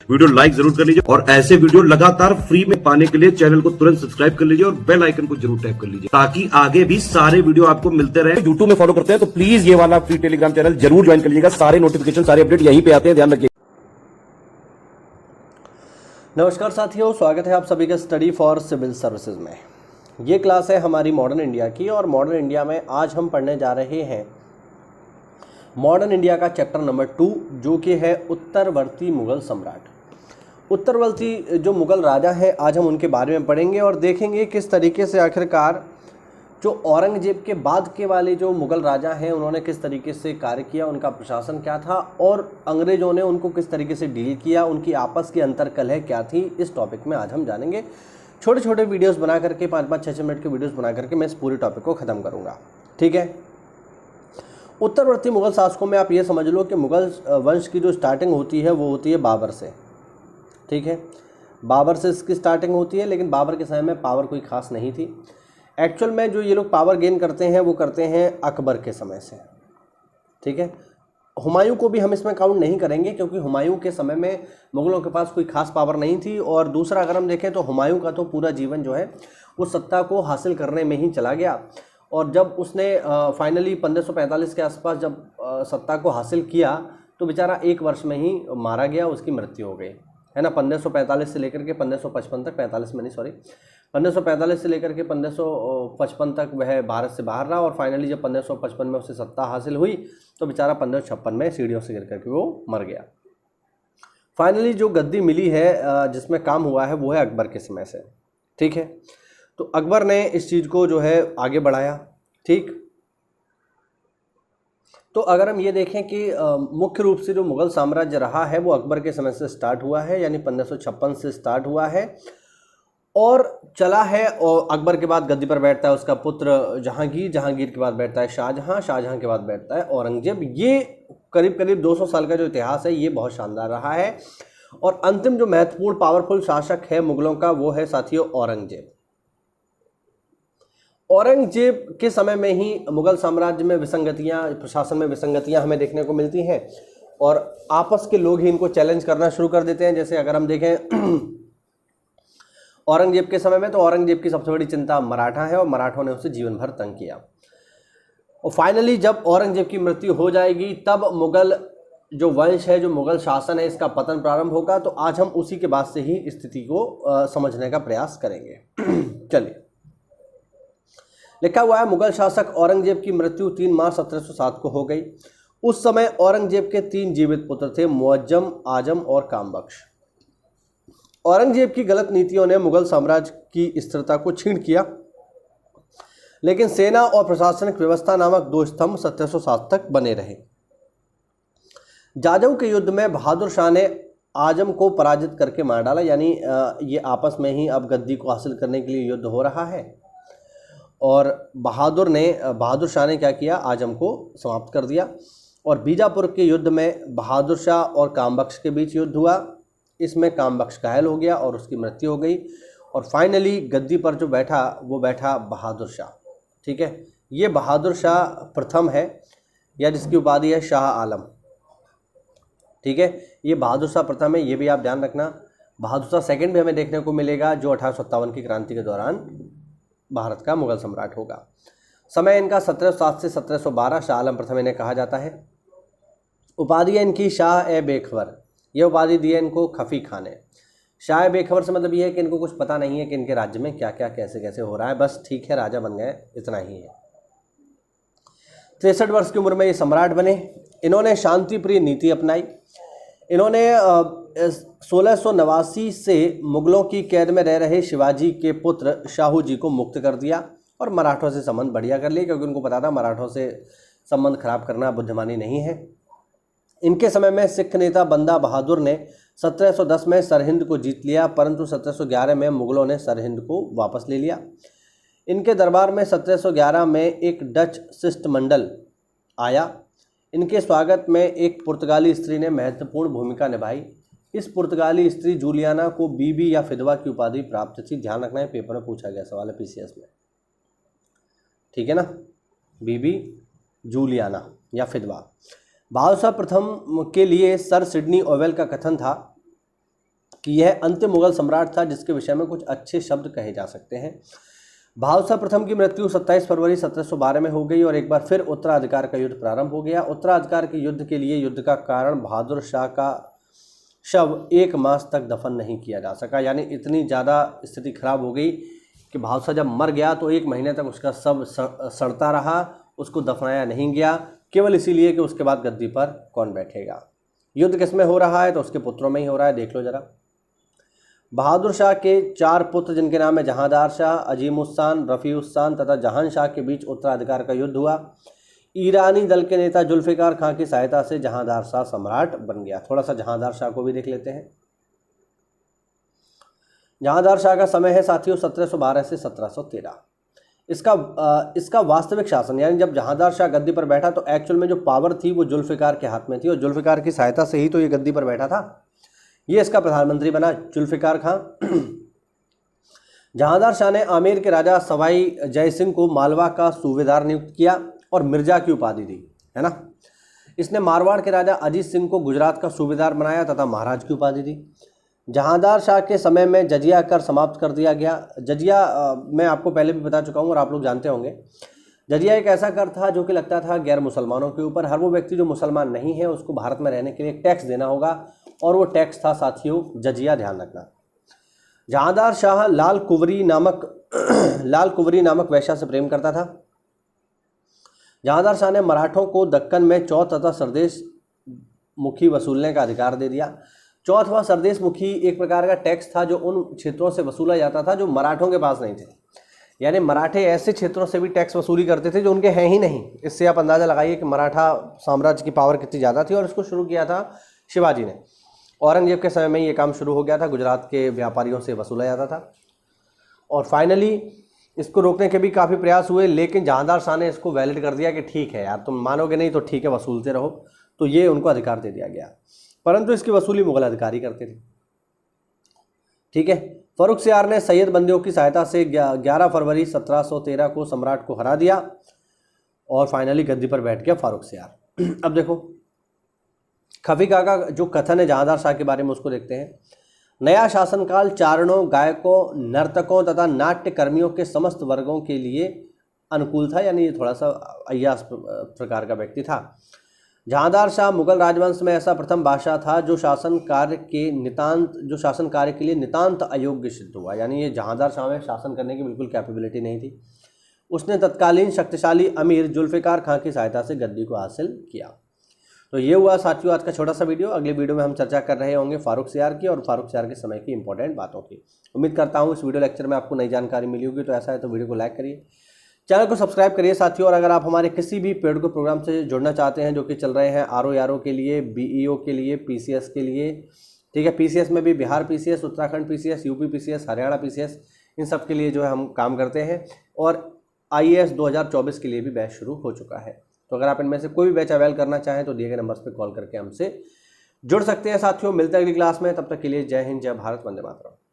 Video like जरूर कर लीजिए और ऐसे वीडियो लगातार फ्री में पाने के लिए चैनल को तुरंत सब्सक्राइब कर लीजिए और बेल आइकन को जरूर टैप कर लीजिए ताकि आगे भी सारे वीडियो आपको मिलते रहे। यूट्यूब में फॉलो करते हैं तो प्लीज ये वाला फ्री टेलीग्राम चैनल जरूर ज्वाइन कर लीजिएगा। सारे नोटिफिकेशन सारे अपडेट यहीं पे आते हैं, ध्यान रखिए। नमस्कार साथियों, स्वागत है आप सभी का स्टडी फॉर सिविल सर्विसेज में। ये क्लास है हमारी मॉडर्न इंडिया की और मॉडर्न इंडिया में आज हम पढ़ने जा रहे हैं मॉडर्न इंडिया का चैप्टर नंबर 2 जो कि है उत्तरवर्ती मुगल सम्राट। उत्तरवर्ती जो मुगल राजा हैं आज हम उनके बारे में पढ़ेंगे और देखेंगे किस तरीके से आखिरकार जो औरंगजेब के बाद के वाले जो मुगल राजा हैं उन्होंने किस तरीके से कार्य किया, उनका प्रशासन क्या था और अंग्रेजों ने उनको किस तरीके से डील किया, उनकी आपस की अंतर्कलह क्या थी। इस टॉपिक में आज हम जानेंगे। छोटे छोटे वीडियोस बना करके 5-5, 6-6 मिनट के वीडियोस बना करके मैं इस पूरे टॉपिक को ख़त्म करूँगा। ठीक है। उत्तरवर्ती मुगल शासकों में आप ये समझ लो कि मुगल वंश की जो स्टार्टिंग होती है वो होती है बाबर से। ठीक है, बाबर से इसकी स्टार्टिंग होती है, लेकिन बाबर के समय में पावर कोई खास नहीं थी। एक्चुअल में जो ये लोग पावर गेन करते हैं वो करते हैं अकबर के समय से। ठीक है, हुमायूं को भी हम इसमें काउंट नहीं करेंगे क्योंकि हुमायूं के समय में मुगलों के पास कोई खास पावर नहीं थी। और दूसरा अगर हम देखें तो हुमायूं का तो पूरा जीवन जो है उस सत्ता को हासिल करने में ही चला गया। और जब उसने फाइनली 1545 के आसपास जब सत्ता को हासिल किया तो बेचारा 1 वर्ष में ही मारा गया, उसकी मृत्यु हो गई, है ना। 1545 से लेकर के 1555 तक, 45 में नहीं सॉरी, 1545 से लेकर के 1555 तक वह भारत से बाहर रहा और फाइनली जब 1555 में उसे सत्ता हासिल हुई तो बेचारा 1556 में सीढ़ियों से गिर करके वो मर गया। फाइनली जो गद्दी मिली है जिसमें काम हुआ है वो है अकबर के समय से। ठीक है, तो अकबर ने इस चीज़ को जो है आगे बढ़ाया। ठीक, तो अगर हम ये देखें कि मुख्य रूप से जो मुगल साम्राज्य रहा है वो अकबर के समय से स्टार्ट हुआ है, यानी 1556 से स्टार्ट हुआ है और चला है। और अकबर के बाद गद्दी पर बैठता है उसका पुत्र जहांगीर, जहांगीर के बाद बैठता है शाहजहां, शाहजहां के बाद बैठता है औरंगजेब। ये करीब करीब 200 साल का जो इतिहास है ये बहुत शानदार रहा है। और अंतिम जो महत्वपूर्ण पावरफुल शासक है मुगलों का वो है साथियों औरंगजेब। औरंगजेब के समय में ही मुगल साम्राज्य में विसंगतियां, प्रशासन में विसंगतियां हमें देखने को मिलती हैं और आपस के लोग ही इनको चैलेंज करना शुरू कर देते हैं। जैसे अगर हम देखें औरंगजेब के समय में तो औरंगजेब की सबसे बड़ी चिंता मराठा है और मराठों ने उसे जीवन भर तंग किया। और फाइनली जब औरंगजेब की मृत्यु हो जाएगी तब मुगल जो वंश है, जो मुगल शासन है, इसका पतन प्रारंभ होगा। तो आज हम उसी के बाद से ही स्थिति को समझने का प्रयास करेंगे। चलिए, लिखा हुआ है मुगल शासक औरंगजेब की मृत्यु 3 मार्च 1707 को हो गई। उस समय औरंगजेब के 3 जीवित पुत्र थे, मुअज्जम, आजम और कामबख्श। औरंगजेब की गलत नीतियों ने मुगल साम्राज्य की स्थिरता को छीन किया, लेकिन सेना और प्रशासनिक व्यवस्था नामक 2 स्तंभ 1707 तक बने रहे। जाजम के युद्ध में बहादुर शाह ने आजम को पराजित करके मार डाला, यानी ये आपस में ही अब गद्दी को हासिल करने के लिए युद्ध हो रहा है। और बहादुर शाह ने क्या किया, आजम को समाप्त कर दिया। और बीजापुर के युद्ध में बहादुर शाह और कामबख्श के बीच युद्ध हुआ। इसमें कामबख्श घायल हो गया और उसकी मृत्यु हो गई। और फाइनली गद्दी पर जो बैठा वो बैठा बहादुर शाह। ठीक है, ये बहादुर शाह प्रथम है या जिसकी उपाधि है शाह आलम। ठीक है, ये बहादुर शाह प्रथम है, ये भी आप ध्यान रखना। बहादुर शाह सेकंड भी हमें देखने को मिलेगा जो 1857 की क्रांति के दौरान भारत का मुगल सम्राट होगा। समय इनका 1707 से 1712, शाह आलम प्रथम इन्हें कहा जाता है। उपाधि है इनकी शाह ए बेखबर, यह उपाधि दी है इनको खफी खान ने। शाह ए बेखबर से मतलब ये है कि इनको कुछ पता नहीं है कि इनके राज्य में क्या क्या कैसे कैसे हो रहा है, बस ठीक है राजा बन गए, इतना ही है। 63 वर्ष की उम्र में ये सम्राट बने। इन्होंने शांति प्रिय नीति अपनाई। इन्होंने 1689 से मुगलों की कैद में रह रहे शिवाजी के पुत्र शाहू जी को मुक्त कर दिया और मराठों से संबंध बढ़िया कर लिए, क्योंकि उनको पता था मराठों से संबंध खराब करना बुद्धिमानी नहीं है। इनके समय में सिख नेता बंदा बहादुर ने 1710 में सरहिंद को जीत लिया, परंतु 1711 में मुगलों ने सरहिंद को वापस ले लिया। इनके दरबार में 1711 में एक डच शिष्टमंडल आया। इनके स्वागत में एक पुर्तगाली स्त्री ने महत्वपूर्ण भूमिका निभाई। इस पुर्तगाली स्त्री जूलियाना को बीबी या फिदवा की उपाधि प्राप्त थी। ध्यान रखना है, पेपर में पूछा गया सवाल है पीसीएस में। ठीक है ना, बीबी जूलियाना या फिदवा। बहादुर शाह प्रथम के लिए सर सिडनी ओवेल का कथन था कि यह अंतिम मुगल सम्राट था जिसके विषय में कुछ अच्छे शब्द कहे जा सकते हैं। बहादुर शाह प्रथम की मृत्यु 27 फरवरी 1712 में हो गई और एक बार फिर उत्तराधिकार का युद्ध प्रारंभ हो गया। उत्तराधिकार के युद्ध के लिए युद्ध का कारण बहादुर शाह का शव 1 मास तक दफन नहीं किया जा सका, यानी इतनी ज़्यादा स्थिति खराब हो गई कि बहादुर शाह जब मर गया तो 1 महीने तक उसका शव सड़ता रहा, उसको दफनाया नहीं गया, केवल इसीलिए कि उसके बाद गद्दी पर कौन बैठेगा। युद्ध किस में हो रहा है? तो उसके पुत्रों में ही हो रहा है, देख लो जरा। बहादुर शाह के 4 पुत्र जिनके नाम है जहांदार शाह, अजीमुस्सान, रफ़ीउस्सान तथा जहान शाह के बीच उत्तराधिकार का युद्ध हुआ। ईरानी दल के नेता जुल्फ़िकार खां की सहायता से जहांदार शाह सम्राट बन गया। थोड़ा सा जहांदार शाह को भी देख लेते हैं। जहांदार शाह का समय है साथियों 1712 से 1713। इसका वास्तविक शासन, यानी जब जहांदार शाह गद्दी पर बैठा तो एक्चुअल में जो पावर थी वो जुल्फ़िकार के हाथ में थी और जुल्फ़िकार की सहायता से ही तो ये गद्दी पर बैठा था। ये इसका प्रधानमंत्री बना जुल्फ़िकार खां। जहांदार शाह ने आमेर के राजा सवाई जय सिंह को मालवा का सूबेदार नियुक्त किया और मिर्जा की उपाधि दी, है ना। इसने मारवाड़ के राजा अजीत सिंह को गुजरात का सूबेदार बनाया तथा महाराज की उपाधि दी। जहांदार शाह के समय में जजिया कर समाप्त कर दिया गया। जजिया मैं आपको पहले भी बता चुका हूँ और आप लोग जानते होंगे। जजिया एक ऐसा कर था जो कि लगता था गैर मुसलमानों के ऊपर। हर वो व्यक्ति जो मुसलमान नहीं है उसको भारत में रहने के लिए टैक्स देना होगा और वो टैक्स था साथियों जजिया, ध्यान रखना। जहांदार शाह लाल कुंवरी नामक वैश्या से प्रेम करता था। जहांदार शाह ने मराठों को दक्कन में चौथ तथा सरदेश मुखी वसूलने का अधिकार दे दिया। चौथ व सरदेश मुखी एक प्रकार का टैक्स था जो उन क्षेत्रों से वसूला जाता था जो मराठों के पास नहीं थे, यानी मराठे ऐसे क्षेत्रों से भी टैक्स वसूली करते थे जो उनके हैं ही नहीं। इससे आप अंदाज़ा लगाइए कि मराठा साम्राज्य की पावर कितनी ज़्यादा थी। और इसको शुरू किया था शिवाजी ने। औरंगजेब के समय में ये काम शुरू हो गया था, गुजरात के व्यापारियों से वसूला जाता था और फाइनली इसको रोकने के भी काफ़ी प्रयास हुए, लेकिन जहांदार शाह ने इसको वैलिड कर दिया कि ठीक है यार, तुम मानोगे नहीं तो ठीक है, वसूलते रहो। तो ये उनको अधिकार दे दिया गया, परंतु इसकी वसूली मुगल अधिकारी करते थे। ठीक है। फर्रुखसियार ने सैयद बंदियों की सहायता से 11 फरवरी 1713 को सम्राट को हरा दिया और फाइनली गद्दी पर बैठ गया फारुखसियार। अब देखो खफीका का जो कथन है जहांदार शाह के बारे में उसको देखते हैं। नया शासनकाल चारणों, गायकों, नर्तकों तथा नाट्य कर्मियों के समस्त वर्गों के लिए अनुकूल था, यानी ये थोड़ा सा अय्यास प्रकार का व्यक्ति था। जहांदार शाह मुगल राजवंश में ऐसा प्रथम बादशाह था जो शासन कार्य के लिए नितांत अयोग्य सिद्ध हुआ, यानी ये जहांदार शाह में शासन करने की बिल्कुल कैपेबिलिटी नहीं थी। उसने तत्कालीन शक्तिशाली अमीर जुल्फ़िकार खां की सहायता से गद्दी को हासिल किया। तो ये हुआ साथियों आज का छोटा सा वीडियो। अगले वीडियो में हम चर्चा कर रहे होंगे फारुखसियार की और फारुखसियार के समय की इंपॉर्टेंट बातों की। उम्मीद करता हूँ इस वीडियो लेक्चर में आपको नई जानकारी मिली होगी। तो ऐसा है तो वीडियो को लाइक करिए, चैनल को सब्सक्राइब करिए साथियों। और अगर आप हमारे किसी भी पेड को प्रोग्राम से जुड़ना चाहते हैं जो कि चल रहे हैं RO के लिए, BEO के लिए, PCS के लिए, ठीक है, PCS में भी Bihar PCS, Uttarakhand PCS, UP PCS, Haryana PCS, इन सब के लिए जो है हम काम करते हैं। और IAS 2024 के लिए भी बैच शुरू हो चुका है। तो अगर आप इनमें से कोई भी बैच अवेल करना चाहें तो दिए गए नंबर्स पर कॉल करके हमसे जुड़ सकते हैं साथियों। मिलते हैं अगली क्लास में, तब तक के लिए जय हिंद, जय भारत, वंदे मातरम।